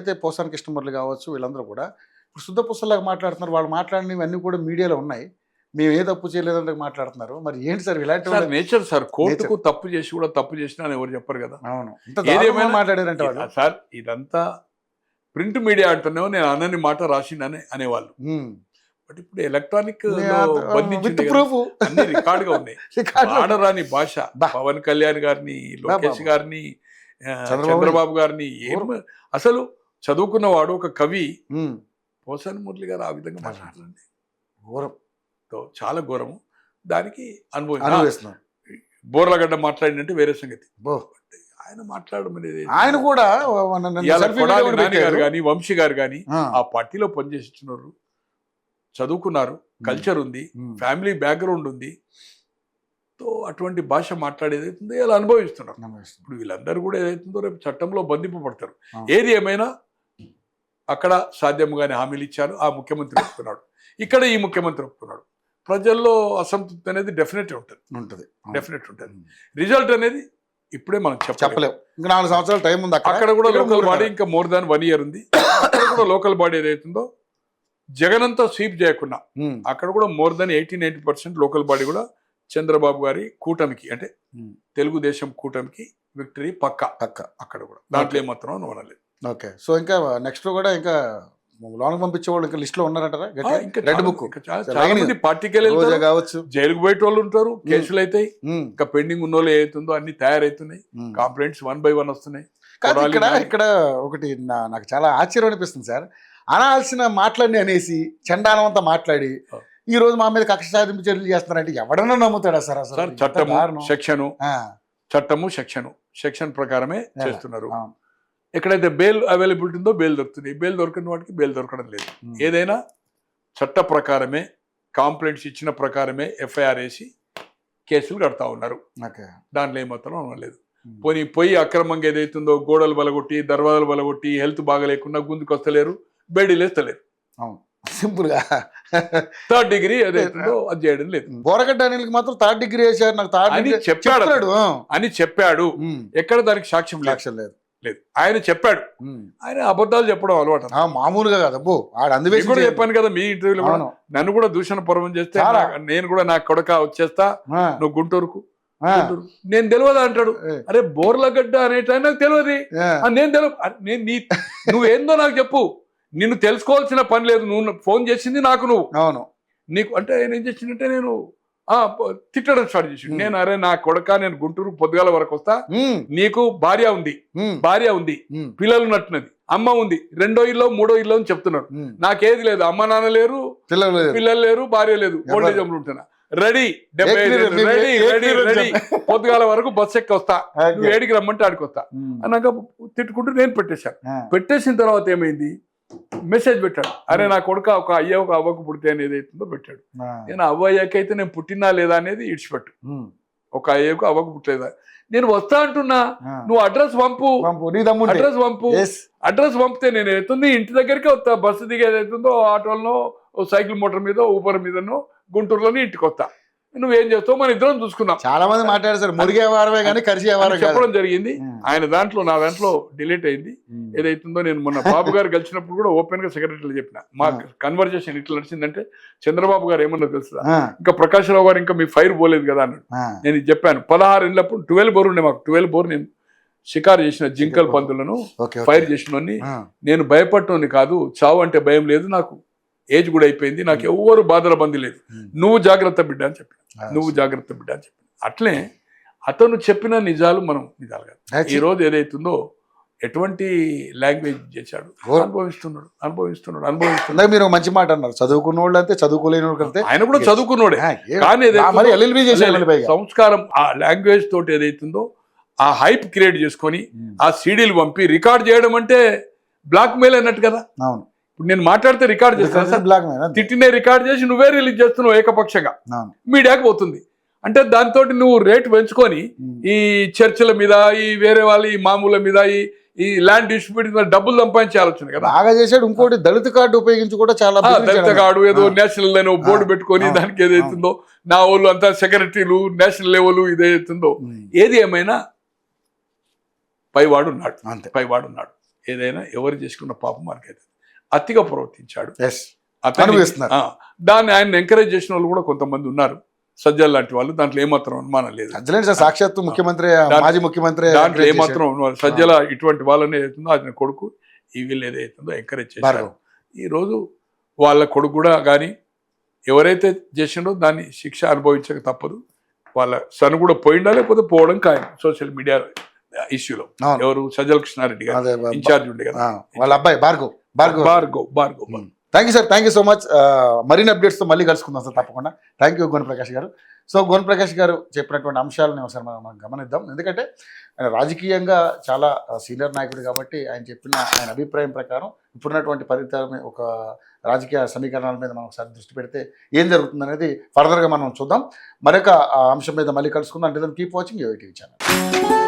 ఏదైతే పోసాని కృష్ణమురళి కావచ్చు వీళ్ళందరూ కూడా ఇప్పుడు శుద్ధ పుస్తలాగా మాట్లాడుతున్నారు. వాళ్ళు మాట్లాడినవన్నీ కూడా మీడియాలో ఉన్నాయి. మేము ఏ తప్పు చేయలేదంటే మాట్లాడుతున్నారు. మరి ఏంటి సార్ ఇలాంటి నేచర్ సార్, కోర్టుకు తప్పు చేసి కూడా తప్పు చేసినా అని ఎవరు చెప్పరు కదా. అవును, ఏదేమైనా మాట్లాడారంటే వాళ్ళు సార్ ఇదంతా ప్రింట్ మీడియా అంటున్నావు, నేను అనని మాట రాసిందని అనేవాళ్ళు. బట్ ఇప్పుడు ఎలక్ట్రానిక్ అన్ని రికార్డ్ గా ఉన్నాయి. ఆడరాని భాష పవన్ కళ్యాణ్ గారిని, లోకేష్ గారిని, చంద్రబాబు గారిని ఏం అసలు చదువుకున్నవాడు ఒక కవి పోసాని మురళి గారు ఆ విధంగా మాట్లాడారండి. ఘోరం, చాలా ఘోరము. దానికి అనుభవిస్తున్నాం. బోర్లగడ్డ మాట్లాడినట్టు వేరే సంగతి. ఆయన మాట్లాడడం అనేది ఆయన కూడా గారు కానీ వంశీ గారు కానీ ఆ పార్టీలో పనిచేస్తున్నారు, చదువుకున్నారు, కల్చర్ ఉంది, ఫ్యామిలీ బ్యాక్గ్రౌండ్ ఉంది. తో అటువంటి భాష మాట్లాడేది అవుతుందో ఇలా అనుభవిస్తున్నారు. ఇప్పుడు వీళ్ళందరూ కూడా ఏదైతుందో రేపు చట్టంలో బంధింపబడతారు. ఏది ఏమైనా అక్కడ సాధ్యముగానే హామీలు ఇచ్చారు, ఆ ముఖ్యమంత్రి ఒప్పుకున్నాడు, ఇక్కడ ఈ ముఖ్యమంత్రి ఒప్పుకున్నాడు. ప్రజల్లో అసంతృప్తి అనేది డెఫినెట్ ఉంటుంది. రిజల్ట్ అనేది ఇప్పుడే మనం చెప్పలేము. ఇంకా 4 సంవత్సరాల టైం ఉంది. అక్కడ కూడా లోకల్ బాడీ ఇంకా మోర్ దాన్ 1 year ఉంది. అక్కడ కూడా లోకల్ బాడీ ఏదైతుందో జగన్ అంతా స్వీప్ చేయకుండా అక్కడ కూడా మోర్ దాన్ 80-90% లోకల్ బాడీ కూడా చంద్రబాబు గారి కూటమికి, అంటే తెలుగుదేశం కూటమికి విక్టరీ పక్క అక్కడ కూడా. దాంట్లో ఏమాత్రం అనలేదు. ఓకే, సో ఇంకా నెక్స్ట్ కూడా ఇంకా లోనికి పంపించే వాళ్ళు ఇంకా లిస్ట్ లో ఉన్నారంటారా? రెడ్ బుక్ చాలా మంది పార్టీకి కావచ్చు, జైలుకు పోయే వాళ్ళు ఉంటారు, కేసులు అవుతాయి, ఇంకా పెండింగ్ ఉన్న వాళ్ళు ఏదైతుందో అన్ని తయారైతున్నాయి, కంప్లైంట్స్ 1 by 1 వస్తున్నాయి. ఇక్కడ ఒకటి నాకు చాలా ఆశ్చర్యం అనిపిస్తుంది సార్. అనాల్సిన మాటలన్నీ అనేసి చండాలమంతా మాట్లాడి ఈ రోజు మా మీద కక్ష సాధింపు చర్యలు చేస్తున్నారంటే ఎవడన్నా నమ్ముతాడా సార్? అసలు చట్టము సెక్షన్ ప్రకారమే చేస్తున్నారు. ఎక్కడైతే బెయిల్ అవైలబిలిటీ ఉందో బెయిల్ దొరుకుతుంది, బెయిల్ దొరకని వాటికి బెయిల్ దొరకడం లేదు. ఏదైనా చట్ట ప్రకారమే, కాంప్లైంట్స్ ఇచ్చిన ప్రకారమే ఎఫ్ఐఆర్ వేసి కేసులు కడతా ఉన్నారు. దాంట్లో ఏమాత్రం లేదు. పోయి అక్రమంగా ఏదైతుందో గోడలు బలగొట్టి, దర్వాజాలు బలగొట్టి, హెల్త్ బాగా లేకుండా గుందుకు వస్తలేరు, బేడీలు వేస్తలేరు. సింపుల్ గా 3rd degree ఏదైతుందో అది చేయడం లేదు. బోరగడ్డ అనిల్కి మాత్రం 3rd degree వేశారు నాకు అని చెప్పాడు. ఎక్కడ దానికి సాక్ష్యం లేదు. ఆయన చెప్పాడు. ఆయన అబద్ధాలు చెప్పడం అలవాటు మామూలుగా కదా. కూడా చెప్పాను కదా మీ ఇంటర్వ్యూలో కూడా, నన్ను కూడా దూషణ పర్వం చేస్తే నేను కూడా నా కొడక వచ్చేస్తా, నువ్వు గుంటూరుకు నేను తెలియదా అంటాడు. అరే బోర్లగడ్డ అనేట నాకు తెలియదు, నేను తెలియదు, నువ్వేందో నాకు చెప్పు, నిన్ను తెలుసుకోవాల్సిన పని లేదు, నువ్వు ఫోన్ చేసింది నాకు, నువ్వు నీకు అంటే ఆయన ఏం చేసిందంటే నేను తిట్టడం స్టార్ట్ చేసి, నేను అరే నా కొడక నేను గుంటూరు పొద్దుగాల వరకు వస్తా, నీకు భార్య ఉంది పిల్లలు నట్టున్నది, అమ్మ ఉంది, 2వ ఇల్లో 3వ ఇల్లో అని చెప్తున్నాడు. నాకేది లేదు, అమ్మ నాన్న లేరు, పిల్లలు లేరు, భార్య లేదు, ఓల్డేజ్ హోమ్లో ఉంటున్నా, రెడీ పొద్దుగాల వరకు బస్సు ఎక్కి వస్తా, నువ్వు ఏడికి రమ్మంటే ఆడికి వస్తా అన్నాక తిట్టుకుంటూ నేను పెట్టేసిన తర్వాత ఏమైంది, మెసేజ్ పెట్టాడు, అరే నా కొడుక ఒక అయ్య ఒక అవ్వకు పుడితే అనేది ఏదైతుందో పెట్టాడు. నేను అవ్వ అయ్యాకైతే నేను పుట్టినా లేదా అనేది ఇడిచిపెట్టు, ఒక అయ్యకు అవ్వకు పుట్టలేదా, నేను వస్తా అంటున్నా, నువ్వు అడ్రస్ పంపు, అడ్రస్ పంపితే నేను ఏదైతుంది ఇంటి దగ్గరికి వస్తా, బస్సు దిగి ఏదైతుందో ఆటోలో సైకిల్ మోటార్ మీద ఊపర్ మీదనో గుంటూరులోనే ఇంటికి వస్తా, నువ్వేం చేస్తావు మన ఇద్దరం చూసుకున్నాం. చాలా మంది మాట్లాడారు మురిగేవారమే కానీ కరిచేవారు చెప్పడం జరిగింది. ఆయన దాంట్లో నా దాంట్లో డిలీట్ అయింది. ఏదైతుందో నేను మొన్న బాబు గారు కలిసినప్పుడు కూడా ఓపెన్ గా సెక్రటరీలో చెప్పిన, మా కన్వర్జేషన్ ఇట్లా నడిచిందంటే చంద్రబాబు గారు ఏమన్నా తెలుసా, ఇంకా ప్రకాష్ రావు గారు ఇంకా మీ ఫైర్ పోలేదు కదా అన్నాడు. నేను ఇది చెప్పాను, 16 ఏళ్ళప్పుడు 12 బోర్ ఉండే మాకు, 12 బోర్ నేను షికారు చేసిన జింకల్ పందులను ఫైర్ చేసిన నేను భయపడటోని కాదు, చావు అంటే భయం లేదు, నాకు ఏజ్ కూడా అయిపోయింది, నాకు ఎవరు బాధల బంది లేదు, నువ్వు జాగ్రత్త బిడ్డ అని చెప్పి, అట్లే అతను చెప్పిన నిజాలు మనం నిజాలు కాదు. ఈ రోజు ఏదైతుందో ఎటువంటి లాంగ్వేజ్ చేశాడు, అనుభవిస్తున్నాడు. మీరు మంచి మాట అన్నారు, చదువుకున్న వాళ్ళు అంతే, చదువుకోలేని వాళ్ళు అంతే. ఆయన కూడా చదువుకున్నోడే, కానీ సంస్కారం ఆ లాంగ్వేజ్ తోటి ఏదైతుందో ఆ హైప్ క్రియేట్ చేసుకొని ఆ సీడీలు పంపి రికార్డ్ చేయడం అంటే బ్లాక్ మెయిల్ అన్నట్టు కదా. అవును, ఇప్పుడు నేను మాట్లాడితే రికార్డ్ చేస్తాను, తిట్టినే రికార్డ్ చేసి నువ్వే రిలీజ్ చేస్తున్నావు ఏకపక్షంగా, మీడియాకి పోతుంది. అంటే దాంతో నువ్వు రేట్ పెంచుకొని ఈ చర్చల మీద, ఈ వేరే వాళ్ళ ఈ మామూల మీద, ఈ ల్యాండ్ డిస్ట్రిబ్యూట్ మీద డబ్బులు సంపాదించే ఆలోచన కదా బాగా చేశాడు. ఇంకోటి దళిత కార్డు ఉపయోగించి కూడా చాలా, దళిత కార్డు ఏదో నేషనల్ అని బోర్డు పెట్టుకొని దానికి ఏదైతుందో నా వాళ్ళు అంతా సెక్రటరీలు నేషనల్ లెవెల్ ఇదేతుందో, ఏది ఏమైనా పైవాడు ఉన్నాడు. ఏదైనా ఎవరు చేసుకున్న పాపం మనకైతే అతిగా ప్రవర్తించాడు. ఎస్ అనుభవిస్తున్నారు. దాన్ని ఆయన ఎంకరేజ్ చేసిన వాళ్ళు కూడా కొంతమంది ఉన్నారు, సజ్జల్ లాంటి వాళ్ళు. దాంట్లో ఏమాత్రం అనుమానం లేదు. అజ్జలేండి సార్, సాక్షాత్తు ముఖ్యమంత్రి, మాజీ ముఖ్యమంత్రి దాంట్లో ఏమాత్రం సజ్జల ఇటువంటి వాళ్ళని ఏదైతుందో ఆయన కొడుకు ఈ వీళ్ళు ఏదైతుందో ఎంకరేజ్ చేశారు. ఈ రోజు వాళ్ళ కొడుకు కూడా కానీ ఎవరైతే చేసిండో దాన్ని శిక్ష అనుభవించక తప్పదు. వాళ్ళ సన్ కూడా పోయిండా లేకపోతే పోవడం ఖాయం. సోషల్ మీడియా ఇష్యూలో ఎవరు సజ్జల కృష్ణారెడ్డి గారు ఇన్ఛార్జ్ ఉండే కదా, వాళ్ళ అబ్బాయి Bhargav. Thank you sir, thank you so much. మరిన్ని అప్డేట్స్తో మళ్ళీ కలుసుకుందాం సార్ తప్పకుండా. థ్యాంక్ యూ గోనె ప్రకాష్ గారు. సో గోనె ప్రకాష్ గారు చెప్పినటువంటి అంశాలను ఒకసారి మనం గమనిద్దాం. ఎందుకంటే ఆయన రాజకీయంగా చాలా సీనియర్ నాయకుడు కాబట్టి ఆయన చెప్పిన ఆయన అభిప్రాయం ప్రకారం ఇప్పుడున్నటువంటి పరిస్థితుల ఒక రాజకీయ సమీకరణాల మీద మనం ఒకసారి దృష్టి పెడితే ఏం జరుగుతుంది అనేది ఫర్దర్గా మనం చూద్దాం. మరొక అంశం మీద మళ్ళీ కలుసుకుందాం. అంటే keep watching UI TV channel.